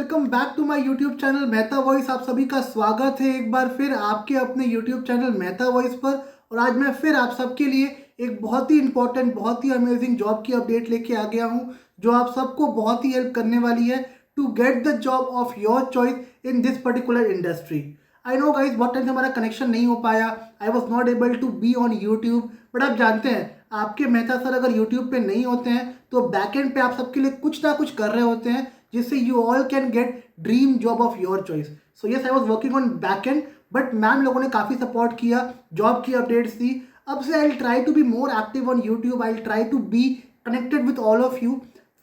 Welcome back to my YouTube channel Mehta voice. आप सभी का स्वागत है एक बार फिर आपके अपने यूट्यूब चैनल मेहता वॉइस पर। और आज मैं फिर आप सबके लिए एक बहुत ही इंपॉर्टेंट, बहुत ही अमेजिंग जॉब की अपडेट लेके आ गया हूँ, जो आप सबको बहुत ही हेल्प करने वाली है to get the job of your choice in this particular industry. I know guys, बहुत टाइम से हमारा कनेक्शन नहीं हो पाया, I was not able to be on YouTube, but आप जानते हैं आपके मेहता सर अगर यूट्यूब पे नहीं होते हैं तो बैकएंड पे आप सबके लिए कुछ ना कुछ कर रहे होते हैं जिससे you all can get dream job of your choice. So yes, I was working on backend, but ma'am लोगों ने काफ़ी सपोर्ट किया, जॉब की अपडेट्स दी। अब से I will try to be more active on YouTube, I will try to be connected with all of you,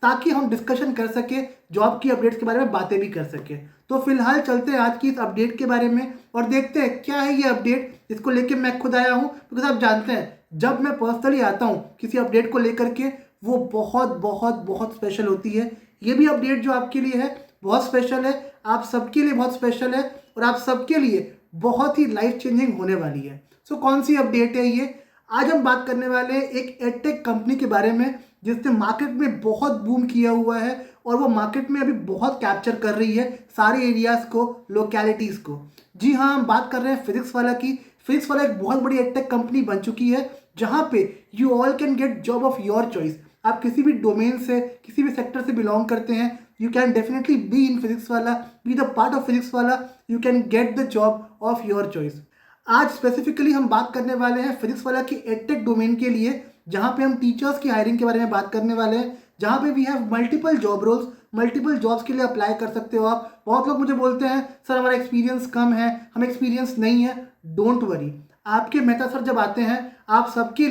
ताकि हम डिस्कशन कर सके, जॉब की अपडेट्स के बारे में बातें भी कर सके। तो फिलहाल चलते हैं आज की इस अपडेट के बारे में और देखते हैं क्या है ये अपडेट जिसको लेके मैं खुद आया हूँ। बिकॉज आप जानते हैं जब मैं पर्सनली आता हूँ किसी अपडेट को लेकर के, वो बहुत बहुत बहुत स्पेशल होती है। ये भी अपडेट जो आपके लिए है बहुत स्पेशल है, आप सबके लिए बहुत स्पेशल है और आप सबके लिए बहुत ही लाइफ चेंजिंग होने वाली है। सो कौन सी अपडेट है ये? आज हम बात करने वाले हैं एक एडटेक कंपनी के बारे में जिसने मार्केट में बहुत बूम किया हुआ है और वो मार्केट में अभी बहुत कैप्चर कर रही है सारे एरियाज को, लोकेलिटीज़ को। जी हाँ, हम बात कर रहे हैं फिजिक्स वाला की। फिजिक्स वाला एक बहुत बड़ी एडटेक कंपनी बन चुकी है जहाँ पे you all can get job of your choice. आप किसी भी डोमेन से, किसी भी सेक्टर से बिलोंग करते हैं, you can definitely be in Physics Wallah, be the part of Physics Wallah, you can get the job of your choice. आज स्पेसिफिकली हम बात करने वाले हैं फिजिक्स वाला की एडटेक डोमेन के लिए, जहाँ पे हम टीचर्स की हायरिंग के बारे में बात करने वाले हैं, जहाँ पे we have multiple job roles, multiple jobs के लिए अप्लाई कर सकते हो आप। बहुत लोग मुझे बोलते हैं सर हमारा एक्सपीरियंस कम है, हमें एक्सपीरियंस नहीं है। डोंट वरी, आपके मेहता सर जब आते हैं आप सबके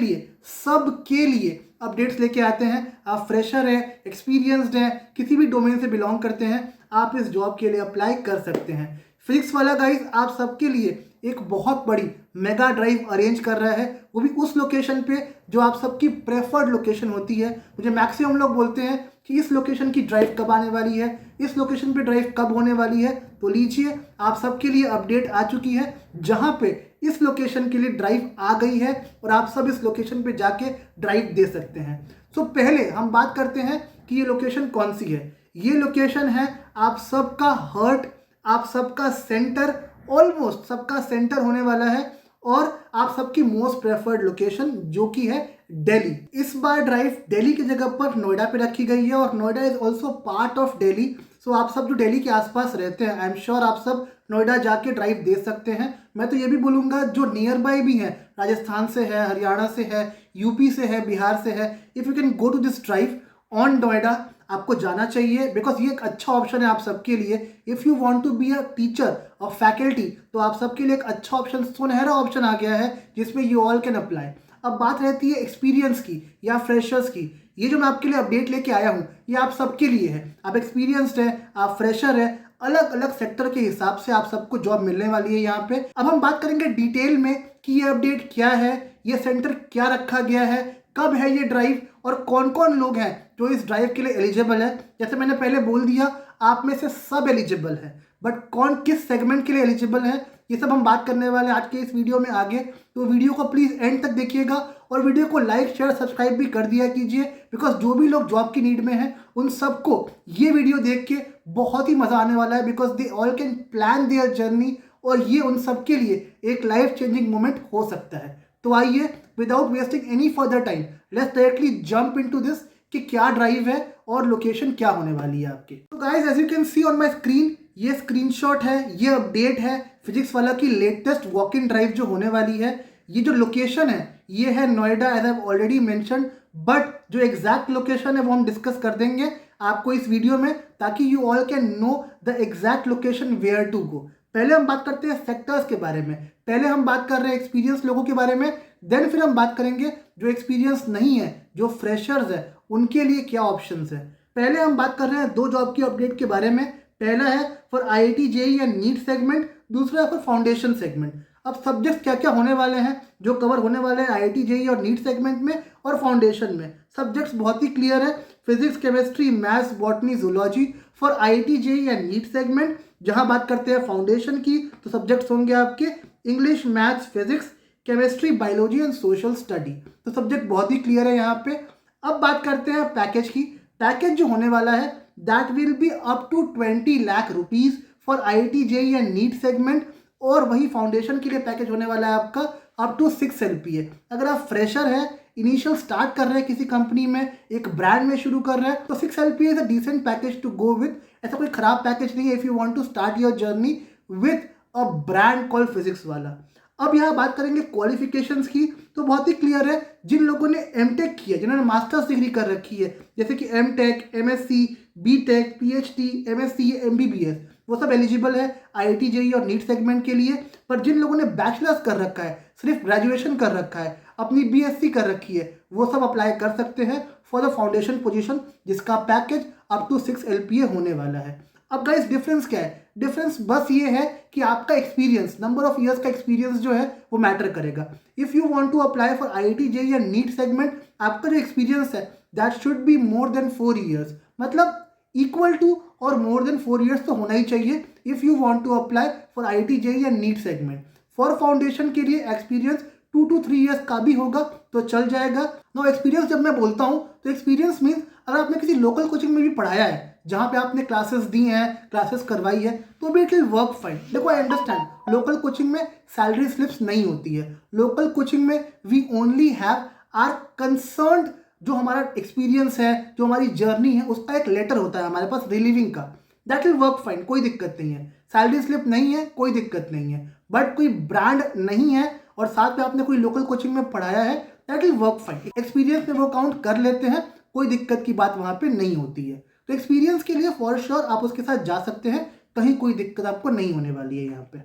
लिए अपडेट्स लेके आते हैं। आप फ्रेशर हैं, एक्सपीरियंसड हैं, किसी भी डोमेन से बिलोंग करते हैं, आप इस जॉब के लिए अप्लाई कर सकते हैं। फिजिक्स वाला गाइस आप सबके लिए एक बहुत बड़ी मेगा ड्राइव अरेंज कर रहा है, वो भी उस लोकेशन पे जो आप सबकी प्रेफर्ड लोकेशन होती है। मुझे मैक्सिमम लोग बोलते हैं कि इस लोकेशन की ड्राइव कब आने वाली है, इस लोकेशन पे ड्राइव कब होने वाली है। तो लीजिए, आप सबके लिए अपडेट आ चुकी है जहां पे इस लोकेशन के लिए ड्राइव आ गई है और आप सब इस लोकेशन पे जाके ड्राइव दे सकते हैं। तो पहले हम बात करते हैं कि ये लोकेशन कौन सी है। ये लोकेशन है आप सबका हार्ट, आप सबका सेंटर, ऑलमोस्ट सबका सेंटर होने वाला है और आप सबकी मोस्ट प्रेफर्ड लोकेशन जो कि है दिल्ली। इस बार ड्राइव दिल्ली की जगह पर नोएडा पे रखी गई है और Noida is also part of Delhi. So आप सब जो दिल्ली के आसपास रहते हैं, आई एम श्योर आप सब नोएडा जाके ड्राइव दे सकते हैं। मैं तो ये भी बोलूँगा जो नियर बाई भी हैं, राजस्थान से है, हरियाणा से है, यूपी से है, बिहार से है, if you can go to this drive on Noida, आपको जाना चाहिए। बिकॉज ये एक अच्छा ऑप्शन है आप सबके लिए। If you want to be a teacher और फैकल्टी, तो आप सबके लिए एक अच्छा ऑप्शन, सुनहरा ऑप्शन आ गया है जिसमें यू ऑल कैन अप्लाई। अब बात रहती है एक्सपीरियंस की या फ्रेशर्स की। ये जो मैं आपके लिए अपडेट लेके आया हूँ ये आप सबके लिए है। आप एक्सपीरियंसड हैं, आप फ्रेशर हैं, अलग अलग सेक्टर के हिसाब से आप सबको जॉब मिलने वाली है यहाँ पे। अब हम बात करेंगे डिटेल में कि ये अपडेट क्या है, ये सेंटर क्या रखा गया है, कब है ये ड्राइव और कौन कौन लोग हैं जो इस ड्राइव के लिए एलिजिबल है। जैसे मैंने पहले बोल दिया, आप में से सब एलिजिबल है, बट कौन किस सेगमेंट के लिए एलिजिबल है ये सब हम बात करने वाले हैं आज के इस वीडियो में आगे। तो वीडियो को प्लीज़ एंड तक देखिएगा और वीडियो को लाइक शेयर सब्सक्राइब भी कर दिया कीजिए। बिकॉज जो भी लोग जॉब की नीड में हैं उन सबको ये वीडियो देख के बहुत ही मज़ा आने वाला है। Because they all can plan their journey और ये उन सबके लिए एक लाइफ चेंजिंग मोमेंट हो सकता है। तो आइए, without wasting any further time, let's directly jump into this कि क्या ड्राइव है और लोकेशन क्या होने वाली है आपके। तो guys, as you can see on my screen, ये स्क्रीनशॉट है, ये अपडेट है फिजिक्स वाला की लेटेस्ट वॉक इन ड्राइव जो होने वाली है। ये जो लोकेशन है ये है Noida, as I have already mention, but जो एग्जैक्ट लोकेशन है वो हम डिस्कस कर देंगे आपको इस वीडियो में, ताकि you all can know the exact location where to go. पहले हम बात करते हैं सेक्टर्स के बारे में, पहले हम बात कर रहे हैं एक्सपीरियंस लोगों के बारे में, देन फिर हम बात करेंगे जो एक्सपीरियंस नहीं है, जो फ्रेशर्स है, उनके लिए क्या ऑप्शंस है। पहले हम बात कर रहे हैं दो जॉब की अपडेट के बारे में। पहला है फॉर IIT JEE या नीट सेगमेंट, दूसरा है फॉर फाउंडेशन सेगमेंट। अब सब्जेक्ट्स क्या क्या होने वाले हैं जो कवर होने वाले हैं IIT JEE और नीट सेगमेंट में और फाउंडेशन में, सब्जेक्ट्स बहुत ही क्लियर है। Physics, chemistry, maths, botany, zoology for IIT JEE या नीट सेगमेंट। जहां बात करते हैं फाउंडेशन की तो सब्जेक्ट्स होंगे आपके English, maths, physics, chemistry, biology and social study. तो सब्जेक्ट बहुत ही क्लियर है यहाँ पे। अब बात करते हैं पैकेज की। पैकेज जो होने वाला है that will be up to 20 lakh rupees for IIT JEE and NEET segment. और वही फाउंडेशन के लिए पैकेज होने वाला है आपका अप टू 6 LPA। अगर आप फ्रेशर हैं, इनिशियल स्टार्ट कर रहे हैं किसी कंपनी में, एक ब्रांड में शुरू कर रहे हैं, तो 6 LPA is a decent package to go with. ऐसा कोई खराब पैकेज नहीं है if you want to start your journey with a brand called Physics Wallah. अब यहाँ बात करेंगे क्वालिफिकेशंस की, तो बहुत ही क्लियर है। जिन लोगों ने एमटेक किया, जिन्होंने मास्टर्स डिग्री कर रखी है, जैसे कि MTech, MSc, BTech, PhD, MSc, MBBS, वो सब एलिजिबल है IIT JEE और नीट सेगमेंट के लिए। पर जिन लोगों ने बैचलर्स कर रखा है, सिर्फ ग्रेजुएशन कर रखा है, अपनी BSc कर रखी है, वो सब अप्लाई कर सकते हैं फॉर द फाउंडेशन पोजीशन, जिसका पैकेज अप टू 6 LPA होने वाला है। अब गाइस डिफरेंस क्या है? डिफरेंस बस ये है कि आपका एक्सपीरियंस, नंबर ऑफ ईयर्स का एक्सपीरियंस जो है वो मैटर करेगा। If you want to apply for IIT JEE या नीट सेगमेंट, आपका जो एक्सपीरियंस है that should be more than 4 years, मतलब इक्वल टू और मोर देन 4 ईयर्स तो होना ही चाहिए if you want to apply for IIT JEE या नीट सेगमेंट। फॉर फाउंडेशन के लिए एक्सपीरियंस 2 to 3 ईयर्स का भी होगा तो चल जाएगा। नो एक्सपीरियंस जब मैं बोलता हूँ तो एक्सपीरियंस मीन्स अगर आपने किसी लोकल कोचिंग में भी पढ़ाया है, जहाँ पे आपने क्लासेस दी हैं, क्लासेस करवाई है, तो भी इट विल वर्क फाइन। देखो आई अंडरस्टैंड लोकल कोचिंग में सैलरी स्लिप्स नहीं होती है। लोकल कोचिंग में we only have are concerned, जो हमारा एक्सपीरियंस है, जो हमारी जर्नी है, उसका एक लेटर होता है हमारे पास रिलीविंग का। दैट विल वर्क फाइन, कोई दिक्कत नहीं है। सैलरी स्लिप नहीं है, कोई दिक्कत नहीं है। बट कोई ब्रांड नहीं है और साथ में आपने कोई लोकल कोचिंग में पढ़ाया है, that will work fine. Experience में वो काउंट कर लेते हैं, कोई दिक्कत की बात वहाँ पे नहीं होती है। तो एक्सपीरियंस के लिए फॉर श्योर आप उसके साथ जा सकते हैं, कहीं कोई दिक्कत आपको नहीं होने वाली है यहाँ पे।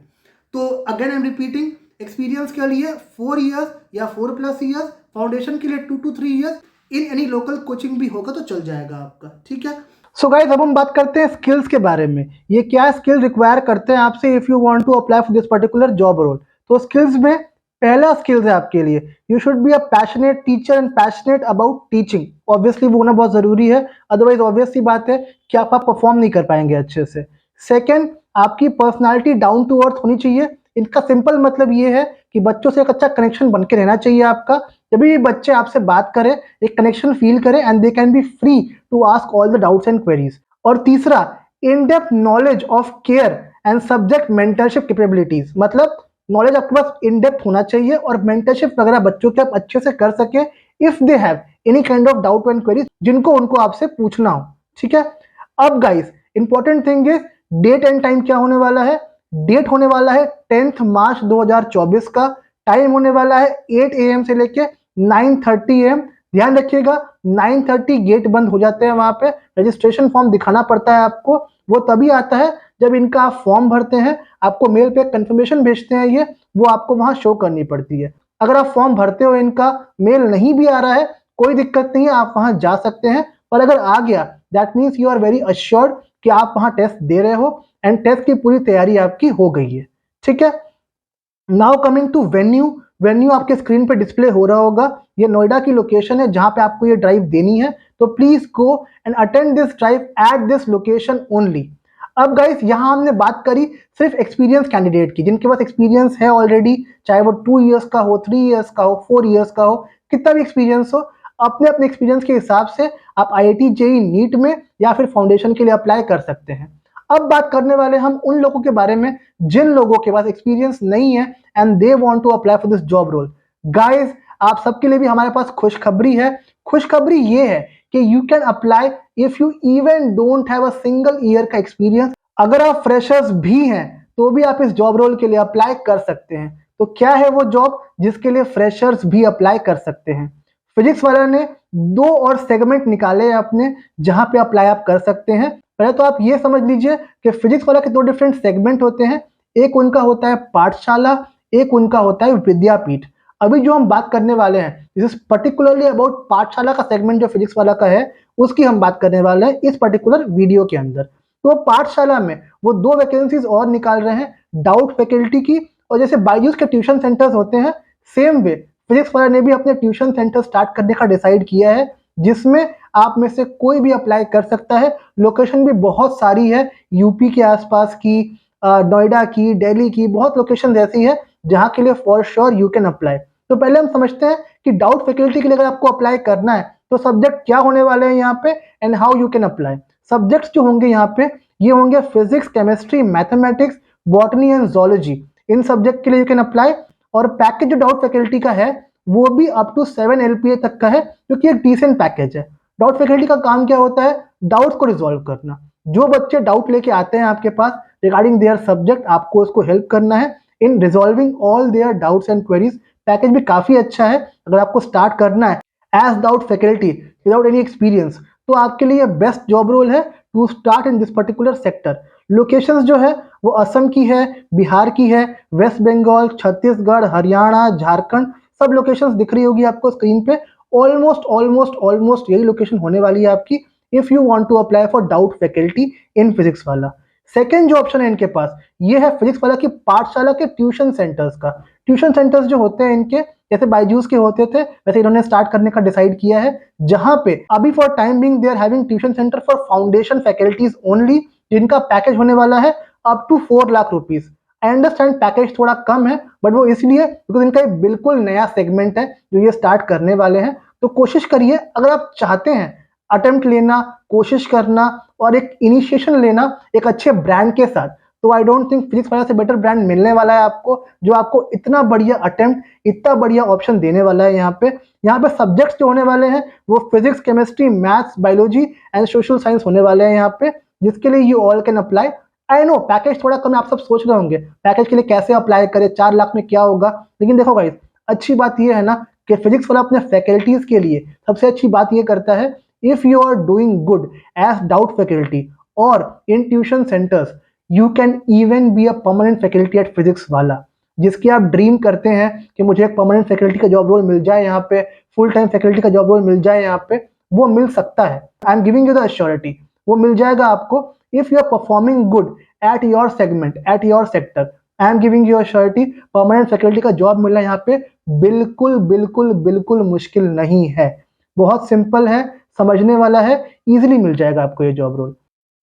तो again I am repeating, experience के लिए 4 ईयर्स या 4+ ईयर्स, फाउंडेशन के लिए 2 to 3 years, in any local coaching भी होगा तो चल जाएगा आपका, ठीक है। सो गाइस अब हम बात करते हैं स्किल्स के बारे में। ये क्या स्किल रिक्वायर करते हैं आपसे if you want to apply for this particular job role. तो स्किल्स में पहला स्किल्स है आपके लिए, you should be a passionate teacher and passionate about teaching. Obviously वो होना बहुत जरूरी है, अदरवाइज ऑब्वियस सी बात है कि आप परफॉर्म नहीं कर पाएंगे अच्छे से। सेकेंड, आपकी पर्सनैलिटी डाउन टू अर्थ होनी चाहिए। इनका सिंपल मतलब ये है कि बच्चों से एक अच्छा कनेक्शन बन के रहना चाहिए आपका। जब भी बच्चे आपसे बात करें, एक कनेक्शन फील करें and they can be free to ask all the doubts and queries. और तीसरा, in depth knowledge of care and subject mentorship capabilities, मतलब नॉलेज आपके पास इन डेप्थ होना चाहिए और मेंटरशिप वगैरह बच्चों के आप अच्छे से कर सकें if they have any kind of doubt and queries जिनको उनको आपसे पूछना हो, ठीक है। अब guys important thing is date and time क्या होने वाला है। डेट होने वाला है 10 मार्च 2024 का। टाइम होने वाला है 8 AM से लेके 9:30 AM। ध्यान रखिएगा 9:30 गेट बंद हो जाते हैं, वहां पे रजिस्ट्रेशन फॉर्म दिखाना पड़ता है आपको। वो तभी आता है जब इनका आप फॉर्म भरते हैं, आपको मेल पे कंफर्मेशन भेजते हैं, ये वो आपको वहां शो करनी पड़ती है। अगर आप फॉर्म भरते हो, इनका मेल नहीं भी आ रहा है, कोई दिक्कत नहीं है, आप वहां जा सकते हैं। पर अगर आ गया that means you are very assured कि आप वहां टेस्ट दे रहे हो एंड टेस्ट की पूरी तैयारी आपकी हो गई है, ठीक है। Now coming to venue. Venue आपके स्क्रीन पे डिस्प्ले हो रहा होगा। ये नोएडा की लोकेशन है जहां पे आपको ये ड्राइव देनी है, तो please go and attend this drive at this location only. अब गाइस यहां हमने बात करी सिर्फ एक्सपीरियंस कैंडिडेट की, जिनके पास एक्सपीरियंस है ऑलरेडी, चाहे वो 2 ईयर्स का हो, 3 ईयर्स का हो, 4 ईयर्स का हो, कितना भी एक्सपीरियंस हो, अपने अपने एक्सपीरियंस के हिसाब से आप IIT JEE नीट में या फिर फाउंडेशन के लिए अप्लाई कर सकते हैं। अब बात करने वाले हम उन लोगों के बारे में जिन लोगों के पास एक्सपीरियंस नहीं है and they want to apply for this job role. Guys आप सबके लिए भी हमारे पास खुशखबरी है। खुशखबरी ये है कि you can apply if you even don't have a single year का एक्सपीरियंस। अगर आप फ्रेशर्स भी हैं तो भी आप इस जॉब रोल के लिए अप्लाई कर सकते हैं। तो क्या है वो जॉब जिसके लिए फ्रेशर्स भी अप्लाई कर सकते हैं? फिजिक्स वाला ने 2 और सेगमेंट निकाले हैं अपने, जहां पे अप्लाई आप कर सकते हैं। पहले तो आप ये समझ लीजिए कि फिजिक्स वाला के 2 डिफरेंट सेगमेंट होते हैं। एक उनका होता है पाठशाला, एक उनका होता है विद्यापीठ। अभी जो हम बात करने वाले हैं दिस इज पर्टिकुलरली अबाउट पाठशाला का सेगमेंट जो फिजिक्स वाला का है, उसकी हम बात करने वाले हैं इस पर्टिकुलर वीडियो के अंदर। तो पाठशाला में वो 2 वैकेंसीज और निकाल रहे हैं डाउट फैकल्टी की। और जैसे बायजूस के ट्यूशन सेंटर्स होते हैं, सेम वे फिजिक्स वाला ने भी अपने ट्यूशन सेंटर स्टार्ट करने का डिसाइड किया है, जिसमें आप में से कोई भी अप्लाई कर सकता है। लोकेशन भी बहुत सारी है, यूपी के आसपास की, नोएडा की, दिल्ली की, बहुत लोकेशन ऐसी है जहां के लिए for sure you can apply. तो पहले हम समझते हैं कि डाउट फैकल्टी के लिए अगर आपको अप्लाई करना है तो सब्जेक्ट क्या होने वाले हैं यहाँ पे and how you can apply. Subjects जो होंगे यहाँ पे ये होंगे physics, chemistry, mathematics, botany and zoology. In subject के लिए यू कैन अप्लाई। और पैकेज जो डाउट फैकल्टी का है वो भी अप टू 7 LPA तक का है, जो कि एक डिसेंट पैकेज है। डाउट फैकल्टी का काम क्या होता है? डाउट्स को रिजॉल्व करना। जो बच्चे डाउट लेके आते हैं आपके पास रिगार्डिंग देयर सब्जेक्ट, आपको उसको हेल्प करना है in resolving all their doubts and queries. Package भी काफ़ी अच्छा है। अगर आपको स्टार्ट करना है as doubt faculty without any experience, तो आपके लिए बेस्ट जॉब रोल है to start in this particular sector. Locations जो है वो असम की है, बिहार की है, वेस्ट बंगाल, छत्तीसगढ़, हरियाणा, झारखंड, सब लोकेशंस दिख रही होगी आपको स्क्रीन पे। ऑलमोस्ट ऑलमोस्ट ऑलमोस्ट यही लोकेशन होने वाली है आपकी if you want to apply for doubt faculty in Physics Wallah. Second जो ऑप्शन है इनके पास ये है फिजिक्स वाला की पाठशाला के ट्यूशन सेंटर्स का। ट्यूशन सेंटर्स जो होते हैं इनके जैसे बायजूस के होते थे वैसे इन्होंने स्टार्ट करने का डिसाइड किया है, जहां पे अभी for time being they are having tuition centre for foundation faculties only, जिनका पैकेज होने वाला है up to 4 lakh rupees. I understand package थोड़ा कम है बट वो इसलिए बिकॉज इनका एक बिल्कुल नया सेगमेंट है जो ये स्टार्ट करने वाले हैं। तो कोशिश करिए, अगर आप चाहते हैं अटेम्प्ट लेना, कोशिश करना और एक इनिशिएशन लेना एक अच्छे ब्रांड के साथ, तो आई डोंट थिंक फिजिक्स वाला से बेटर ब्रांड मिलने वाला है आपको, जो आपको इतना बढ़िया अटेम्प्ट, इतना बढ़िया ऑप्शन देने वाला है। यहाँ पे सब्जेक्ट्स जो होने वाले हैं वो physics, chemistry, maths, biology and social science होने वाले हैं यहाँ पे, जिसके लिए you all can apply. I know package थोड़ा कम है, आप सब सोच रहे होंगे पैकेज के लिए कैसे अप्लाई करें, 4 लाख में क्या होगा। लेकिन देखो गाइस, अच्छी बात यह है ना कि फिजिक्स वाला अपने फैकल्टीज के लिए सबसे अच्छी बात यह करता है, if you are doing good as doubt faculty और in tuition centres, you can even be a permanent faculty at Physics Wallah. जिसकी आप ड्रीम करते हैं कि मुझे एक परमानेंट फैकल्टी का जॉब रोल मिल जाए, यहाँ पे फुल टाइम फैकल्टी का जॉब रोल मिल जाए, यहाँ पे वो मिल सकता है। I am giving you the assurity, वो मिल जाएगा आपको if you are performing good at your segment, at your sector. I am giving you assurity, permanent faculty का जॉब मिलना यहाँ पे बिल्कुल बिल्कुल बिल्कुल मुश्किल नहीं है, बहुत सिंपल है, समझने वाला है, इजिली मिल जाएगा आपको ये जॉब रोल।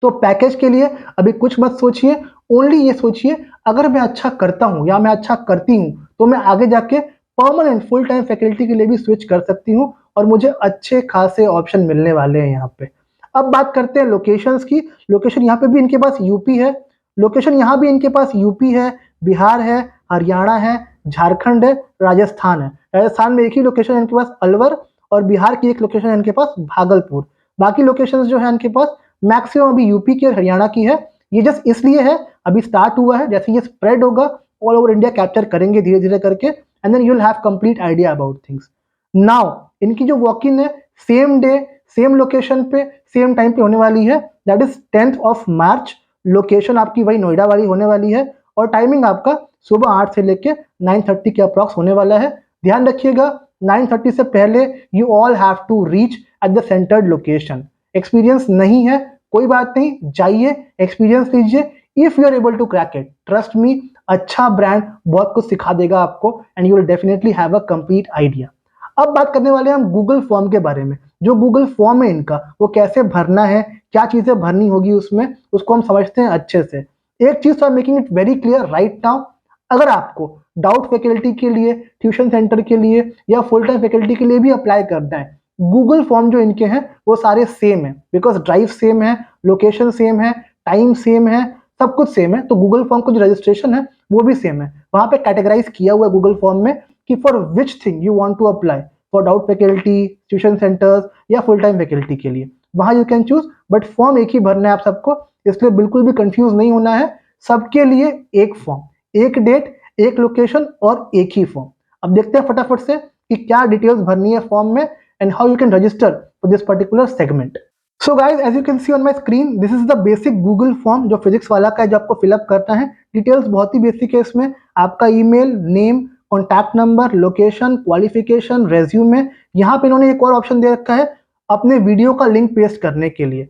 तो पैकेज के लिए अभी कुछ मत सोचिए, ओनली ये सोचिए अगर मैं अच्छा करता हूँ या मैं अच्छा करती हूँ तो मैं आगे जाके परमानेंट फुल टाइम फैकल्टी के लिए भी स्विच कर सकती हूँ और मुझे अच्छे खासे ऑप्शन मिलने वाले हैं यहाँ पे। अब बात करते हैं लोकेशंस की। लोकेशन यहाँ पे भी इनके पास यूपी है, लोकेशन यहाँ भी इनके पास यूपी है, बिहार है, हरियाणा है, झारखंड है, राजस्थान है। राजस्थान में एक ही लोकेशन है इनके पास अलवर, और बिहार की एक लोकेशन है इनके पास भागलपुर। बाकी लोकेशंस जो है इनके पास मैक्सिमम अभी यूपी की और हरियाणा की है। ये जस्ट इसलिए है अभी स्टार्ट हुआ है, जैसे ये स्प्रेड होगा ऑल ओवर इंडिया कैप्चर करेंगे धीरे धीरे करके, and then you will have complete idea about things. Now इनकी जो वॉक इन है सेम डे सेम लोकेशन पे सेम टाइम पे होने वाली है, that is 10th of March। Location आपकी वही नोएडा वाली होने वाली है और टाइमिंग आपका सुबह 8 से लेके 9:30 के अप्रॉक्स होने वाला है। ध्यान रखिएगा 9:30 से पहले you all have to reach at the centred location. Experience नहीं है कोई बात नहीं, जाइए एक्सपीरियंस लीजिए, if you are able to crack it, trust me, अच्छा ब्रांड बहुत कुछ सिखा देगा आपको and you will definitely have a complete idea. अब बात करने वाले हैं हम गूगल फॉर्म के बारे में। जो गूगल फॉर्म है इनका वो कैसे भरना है, क्या चीजें भरनी होगी उसमें, उसको हम समझते हैं अच्छे से। एक चीज तो I am making it very clear right now, अगर आपको डाउट फैकल्टी के लिए, ट्यूशन सेंटर के लिए या फुल टाइम फैकल्टी के लिए भी अप्लाई करना है, गूगल फॉर्म जो इनके हैं वो सारे सेम है, बिकॉज ड्राइव सेम है, लोकेशन सेम है, टाइम सेम है, सब कुछ सेम है। तो गूगल फॉर्म का जो रजिस्ट्रेशन है वो भी सेम है। वहां पे कैटेगराइज किया हुआ है गूगल फॉर्म में कि for which thing you want to apply, for doubt faculty, tuition centres या फुल टाइम फैकल्टी के लिए, वहां you can choose, but form एक ही भरना है आप सबको, इसलिए बिल्कुल भी कंफ्यूज नहीं होना है। सबके लिए एक फॉर्म, एक डेट, एक लोकेशन और एक ही फॉर्म। अब देखते हैं फटाफट से कि क्या डिटेल्स भरनी है फॉर्म में and how you can register for this particular segment. So guys as you can see on my screen, this is the basic Google form जो फिजिक्स वाला का है, जो आपको फिलअप करना है। डिटेल्स बहुत ही बेसिक है इसमें, आपका email, name, contact number, location, qualification, resume. यहाँ पे इन्होंने एक और ऑप्शन दे रखा है अपने वीडियो का लिंक पेस्ट करने के लिए।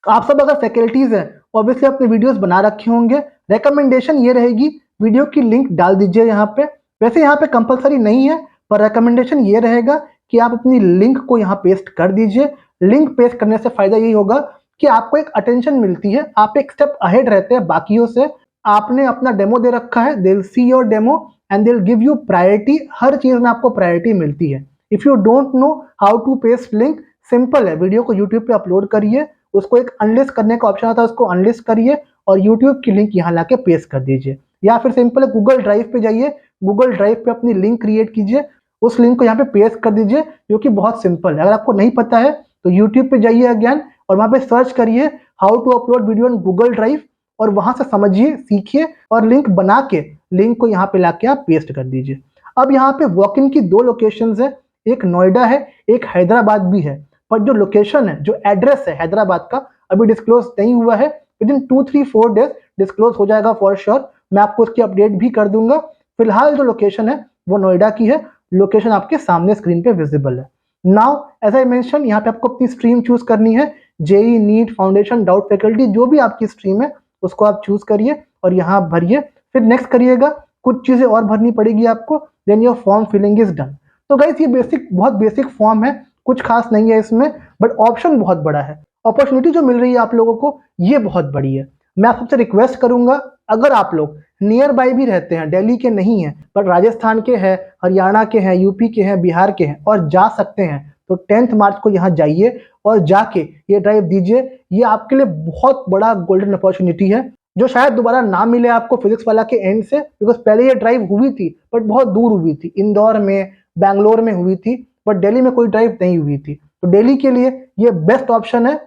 आप सब अगर फैकल्टीज हैं ऑब्वियसली अपने वीडियोस बना रखे होंगे, रिकमेंडेशन ये रहेगी वीडियो की लिंक डाल दीजिए यहाँ पे। वैसे यहाँ पे कंपलसरी नहीं है पर रिकमेंडेशन ये रहेगा कि आप अपनी लिंक को यहाँ पेस्ट कर दीजिए। लिंक पेस्ट करने से फायदा यही होगा कि आपको एक अटेंशन मिलती है, आप एक स्टेप अहेड रहते हैं बाकियों से। आपने अपना डेमो दे रखा है, they will see your demo and they will give you priority, हर चीज में आपको प्रायोरिटी मिलती है। If you don't know how to paste link, simple है, वीडियो को यूट्यूब पे अपलोड करिए, उसको एक अनलिस्ट करने का ऑप्शन आता है, उसको अनलिस्ट करिए और यूट्यूब की लिंक यहाँ ला के पेस्ट कर दीजिए। या फिर सिंपल गूगल ड्राइव पे जाइए, गूगल ड्राइव पे अपनी लिंक क्रिएट कीजिए, उस लिंक को यहाँ पे पेस्ट कर दीजिए, जो कि बहुत सिंपल है। अगर आपको नहीं पता है तो यूट्यूब पे जाइए अगेन और वहाँ पे सर्च करिए how to upload video on Google drive और वहाँ से समझिए, सीखिए और लिंक बना के लिंक को यहाँ पे ला के आप पेस्ट कर दीजिए। अब यहाँ पे वॉक इन की 2 लोकेशंस है, एक नोएडा है, एक हैदराबाद भी है, पर जो लोकेशन है, जो एड्रेस है हैदराबाद का अभी डिस्क्लोज नहीं हुआ है। विदिन 2-3-4 डेज डिस्क्लोज हो जाएगा फॉर श्योर, मैं आपको उसकी अपडेट भी कर दूंगा। फिलहाल जो लोकेशन है वो नोएडा की है, लोकेशन आपके सामने स्क्रीन पे विजिबल है। नाउ एज आई मेंशन, यहाँ पे आपको अपनी स्ट्रीम चूज करनी है, JEE, NEET, foundation, doubt faculty, जो भी आपकी स्ट्रीम है उसको आप चूज करिए और यहाँ भरिए। फिर नेक्स्ट करिएगा, कुछ चीजें और भरनी पड़ेगी आपको, then your form filling is done. तो गाइस ये बहुत बेसिक फॉर्म है, कुछ खास नहीं है इसमें, बट ऑप्शन बहुत बड़ा है। अपॉर्चुनिटी जो मिल रही है आप लोगों को ये बहुत बड़ी है। मैं आप सबसे रिक्वेस्ट करूंगा, अगर आप लोग नियर बाय भी रहते हैं, दिल्ली के नहीं हैं पर राजस्थान के हैं, हरियाणा के हैं, यूपी के हैं, बिहार के हैं और जा सकते हैं, तो 10 मार्च को यहाँ जाइए और जाके ये ड्राइव दीजिए। ये आपके लिए बहुत बड़ा गोल्डन अपॉर्चुनिटी है, जो शायद दोबारा ना मिले आपको फिजिक्स वाला के एंड से, बिकॉज पहले ये ड्राइव हुई थी बट बहुत दूर हुई थी, इंदौर में, बैंगलोर में हुई थी, बट दिल्ली में कोई ड्राइव नहीं हुई थी। तो दिल्ली के लिए ये बेस्ट ऑप्शन है।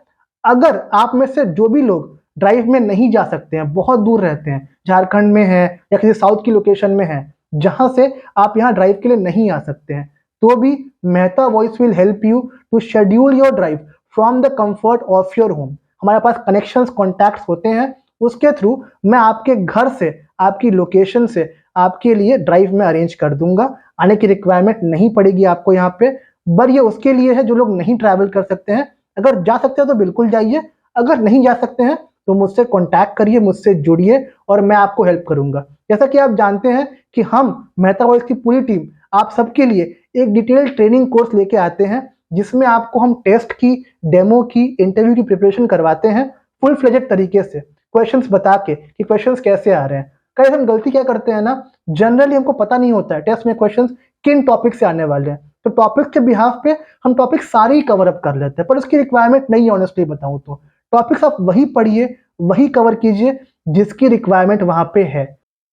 अगर आप में से जो भी लोग ड्राइव में नहीं जा सकते हैं, बहुत दूर रहते हैं, झारखंड में है या किसी साउथ की लोकेशन में है, जहां से आप यहाँ ड्राइव के लिए नहीं आ सकते हैं, तो भी Mehta voice will help you to schedule your drive from the comfort of your home. हमारे पास कनेक्शंस, कॉन्टैक्ट्स होते हैं, उसके थ्रू मैं आपके घर से, आपकी लोकेशन से आपके लिए ड्राइव में अरेंज कर दूंगा। आने की रिक्वायरमेंट नहीं पड़ेगी आपको यहाँ पे, पर ये उसके लिए है जो लोग नहीं ट्रैवल कर सकते हैं। अगर जा सकते हैं तो बिल्कुल जाइए, अगर नहीं जा सकते हैं तो मुझसे कांटेक्ट करिए, मुझसे जुड़िए और मैं आपको हेल्प करूंगा। जैसा कि आप जानते हैं कि हम मेहता वॉइस की पूरी टीम आप सबके लिए एक डिटेल ट्रेनिंग कोर्स लेके आते हैं, जिसमें आपको हम टेस्ट की, डेमो की, इंटरव्यू की प्रिपरेशन करवाते हैं फुल फ्लेजेड तरीके से, क्वेश्चंस बता के कि क्वेश्चंस कैसे आ रहे हैं। कई हम गलती क्या करते हैं ना, जनरली हमको पता नहीं होता है टेस्ट में क्वेश्चंस किन टॉपिक से आने वाले हैं, तो टॉपिक के बिहाफ पे हम टॉपिक सारे ही कवर अप कर लेते हैं, पर उसकी रिक्वायरमेंट नहीं है। ऑनेस्टली बताऊं तो टॉपिक्स आप वही पढ़िए, वही कवर कीजिए जिसकी रिक्वायरमेंट वहां पे है।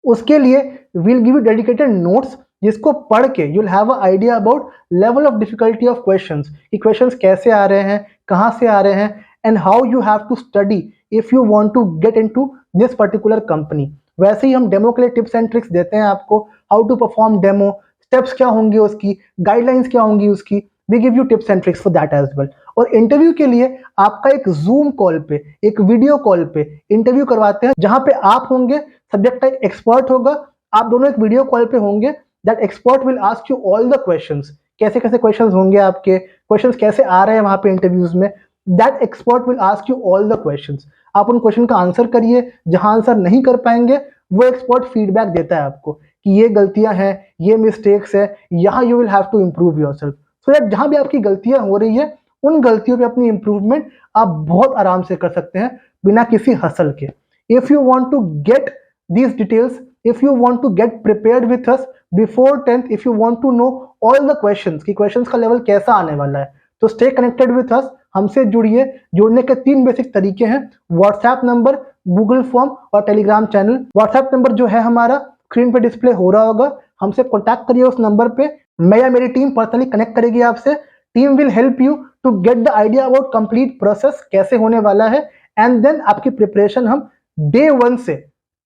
उसके लिए will give you dedicated notes, जिसको पढ़ के you will have a idea about level of difficulty of questions, कि क्वेश्चंस कैसे आ रहे हैं, कहाँ से आ रहे हैं, and how you have to study if you want to get into this particular company. वैसे ही हम डेमो के लिए टिप्स एंड ट्रिक्स देते हैं आपको, how to perform demo, steps क्या होंगे उसकी, गाइडलाइंस क्या होंगी उसकी, we give you tips and tricks for that as well. और इंटरव्यू के लिए आपका एक जूम कॉल पे, एक वीडियो कॉल पे इंटरव्यू करवाते हैं, जहां पे आप होंगे, सब्जेक्ट का एक एक्सपर्ट होगा, आप दोनों एक वीडियो कॉल पे होंगे। That expert will ask you all the questions, कैसे कैसे क्वेश्चंस होंगे, आपके क्वेश्चंस कैसे आ रहे हैं वहां पे इंटरव्यूज में, that expert will ask you all the questions. आप उन क्वेश्चन का आंसर करिए, जहां आंसर नहीं कर पाएंगे वो एक्सपर्ट फीडबैक देता है आपको कि ये गलतियां हैं, ये मिस्टेक्स है, यहाँ you will have to improve yourself. So that जहां भी आपकी गलतियां हो रही है, उन गलतियों पे अपनी इंप्रूवमेंट आप बहुत आराम से कर सकते हैं बिना किसी हसल के। If you want to get these details, if you want to get prepared with us before 10th, if you want to know all the questions कि questions का लेवल कैसा आने वाला है, तो stay connected with us, हमसे जुड़िए। जुड़ने के 3 बेसिक तरीके हैं, व्हाट्सएप नंबर, गूगल फॉर्म और टेलीग्राम चैनल। व्हाट्सएप नंबर जो है हमारा स्क्रीन पे डिस्प्ले हो रहा होगा, हमसे कॉन्टैक्ट करिए उस नंबर पे, मैं या मेरी टीम पर्सनली कनेक्ट करेगी आपसे। Team will help you to get the idea about complete process कैसे होने वाला है, एंड देन आपकी प्रिपरेशन हम डे 1 से,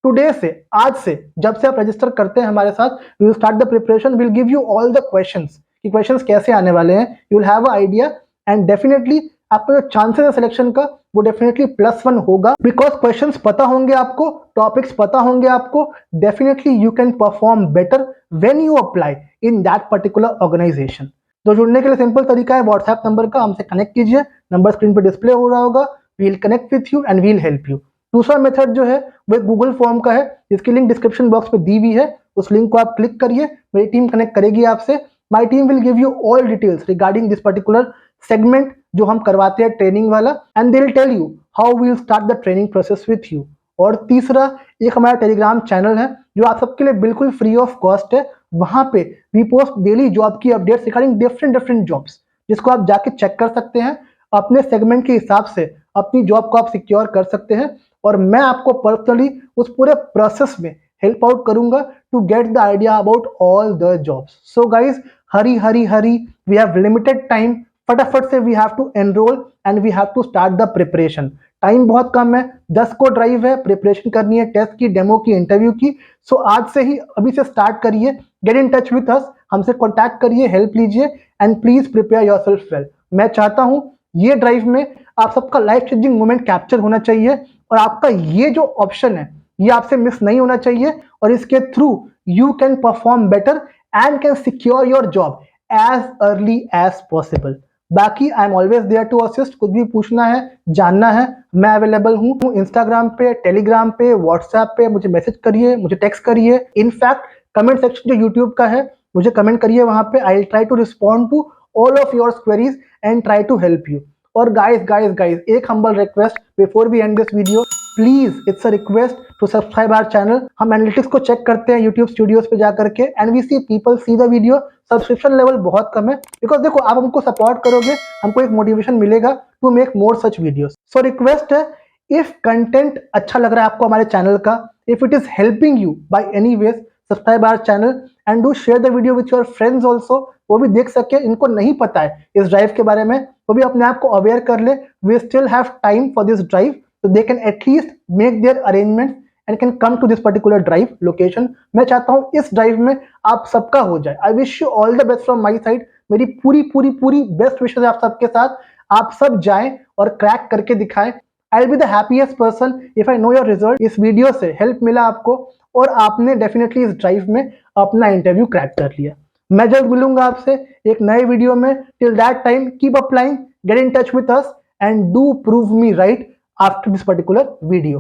टुडे से, आज से, जब से आप रजिस्टर करते हैं हमारे साथ, we will start the preparation, will give you all the questions कि क्वेश्चंस कैसे आने वाले हैं, you will have a idea, and definitely आपका जो चांसेस है सिलेक्शन का वो डेफिनेटली +1 होगा, बिकॉज क्वेश्चंस पता होंगे आपको, टॉपिक्स पता होंगे आपको। Definitely you can perform better when you apply in that particular organization. तो जुड़ने के लिए सिंपल तरीका है, व्हाट्सएप नंबर का हमसे कनेक्ट कीजिए, नंबर स्क्रीन पे डिस्प्ले हो रहा होगा, we will connect with you and we will help you. दूसरा मेथड जो है वो गूगल फॉर्म का है, जिसकी लिंक डिस्क्रिप्शन बॉक्स में दी हुई है, उस लिंक को आप क्लिक करिए, मेरी टीम कनेक्ट करेगी आपसे। My team will give you all details regarding this particular segment जो हम करवाते हैं ट्रेनिंग वाला, and they will tell you how we will start the training process with you. और तीसरा, एक हमारा टेलीग्राम चैनल है जो आप सबके लिए बिल्कुल फ्री ऑफ कॉस्ट है, वहां पे वी पोस्ट डेली जॉब की अपडेट्स रिगार्डिंग डिफरेंट जॉब्स, जिसको आप जाके चेक कर सकते हैं, अपने सेगमेंट के हिसाब से अपनी जॉब को आप सिक्योर कर सकते हैं और मैं आपको पर्सनली उस पूरे प्रोसेस में हेल्प आउट करूंगा to get the idea about all the jobs. So guys, hurry hurry hurry, we have limited time, फटाफट से we have to enrol and we have to start the preparation. Time बहुत कम है, 10 को drive है, preparation करनी है test की, डेमो की, इंटरव्यू की। सो आज से ही अभी से स्टार्ट करिए, get in touch with us, हमसे कॉन्टैक्ट करिए, हेल्प लीजिए and please prepare yourself well. मैं चाहता हूं ये ड्राइव में आप सबका लाइफ चेंजिंग मोमेंट कैप्चर होना चाहिए और आपका ये जो ऑप्शन है ये आपसे मिस नहीं होना चाहिए और इसके through you can perform better and can secure your job as early as possible. बाकी I am always there to assist, कुछ भी पूछना है, जानना है, मैं अवेलेबल हूँ इंस्टाग्राम पे, टेलीग्राम पे, व्हाट्सएप पे, मुझे मैसेज करिए, मुझे टेक्स्ट करिए। इनफैक्ट कमेंट सेक्शन जो यूट्यूब का है मुझे कमेंट करिए वहां पे, I will try to respond to all of your queries and try to help you. और गाइस गाइस गाइस, एक humble request before we end this video, please it's a request to subscribe our channel. हम analytics को check करते हैं YouTube studios पे जाकर के and we see people see the video, subscription level बहुत कम है। बिकॉज देखो, आप हमको सपोर्ट करोगे, हमको एक मोटिवेशन मिलेगा to make more such videos. So request है, इफ कंटेंट अच्छा लग रहा है आपको हमारे चैनल का, if it is helping you by any ways, subscribe our channel and do share the video with your friends also. वो भी देख सके, इनको नहीं पता है इस ड्राइव के बारे में, वो भी अपने आप को अवेयर कर ले। We still have time for this drive, so they can at least make their arrangements and can come to this particular drive location। मैं चाहता हूं इस ड्राइव में आप सबका हो जाए। I wish you all the best from my side, मेरी पूरी पूरी पूरी बेस्ट विशेष है आप सबके साथ। आप सब जाएं और क्रैक करके दिखाएं। I will be the happiest person if I know your result. इस वीडियो से हेल्प मिला आपको और आपने डेफिनेटली इस ड्राइव में अपना इंटरव्यू क्रैक कर लिया। मैं जल्द मिलूंगा आपसे एक नए वीडियो में। Till that time, keep applying, get in touch with us and do prove me right after this particular video।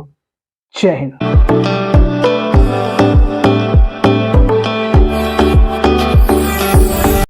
Jai Hind।